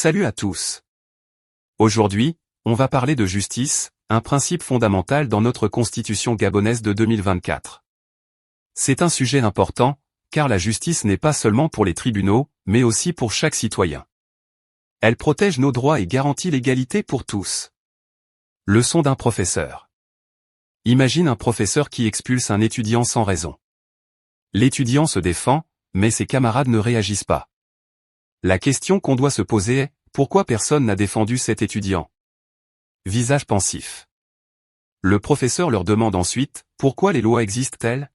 Salut à tous. Aujourd'hui, on va parler de justice, un principe fondamental dans notre constitution gabonaise de 2024. C'est un sujet important, car la justice n'est pas seulement pour les tribunaux, mais aussi pour chaque citoyen. Elle protège nos droits et garantit l'égalité pour tous. Leçon d'un professeur. Imagine un professeur qui expulse un étudiant sans raison. L'étudiant se défend, mais ses camarades ne réagissent pas. La question qu'on doit se poser est, pourquoi personne n'a défendu cet étudiant? Visage pensif. Le professeur leur demande ensuite, pourquoi les lois existent-elles?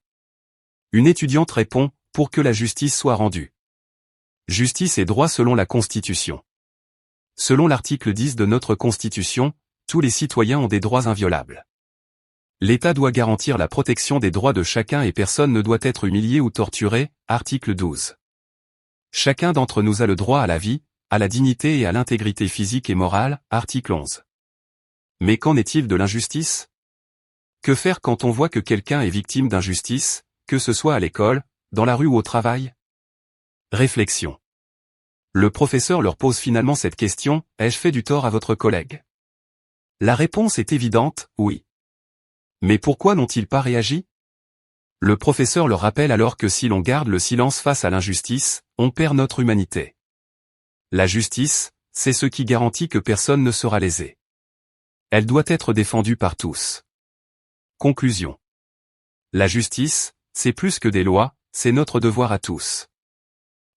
Une étudiante répond, pour que la justice soit rendue. Justice et droit selon la Constitution. Selon l'article 10 de notre Constitution, tous les citoyens ont des droits inviolables. L'État doit garantir la protection des droits de chacun et personne ne doit être humilié ou torturé, article 12. Chacun d'entre nous a le droit à la vie, à la dignité et à l'intégrité physique et morale, article 11. Mais qu'en est-il de l'injustice? Que faire quand on voit que quelqu'un est victime d'injustice, que ce soit à l'école, dans la rue ou au travail? Réflexion. Le professeur leur pose finalement cette question, ai-je fait du tort à votre collègue? La réponse est évidente, oui. Mais pourquoi n'ont-ils pas réagi? Le professeur leur rappelle alors que si l'on garde le silence face à l'injustice, on perd notre humanité. La justice, c'est ce qui garantit que personne ne sera lésé. Elle doit être défendue par tous. Conclusion. La justice, c'est plus que des lois, c'est notre devoir à tous.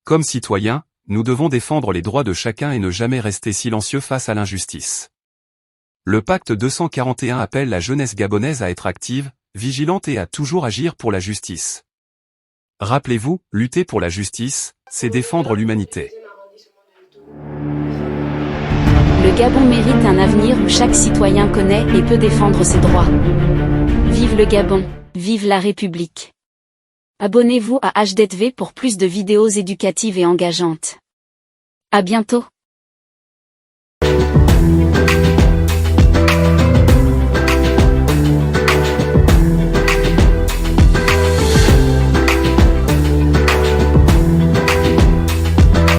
Comme citoyens, nous devons défendre les droits de chacun et ne jamais rester silencieux face à l'injustice. Le pacte 241 appelle la jeunesse gabonaise à être active, vigilante et à toujours agir pour la justice. Rappelez-vous, lutter pour la justice, c'est défendre l'humanité. Le Gabon mérite un avenir où chaque citoyen connaît et peut défendre ses droits. Vive le Gabon, vive la République. Abonnez-vous à HDTV pour plus de vidéos éducatives et engageantes. À bientôt.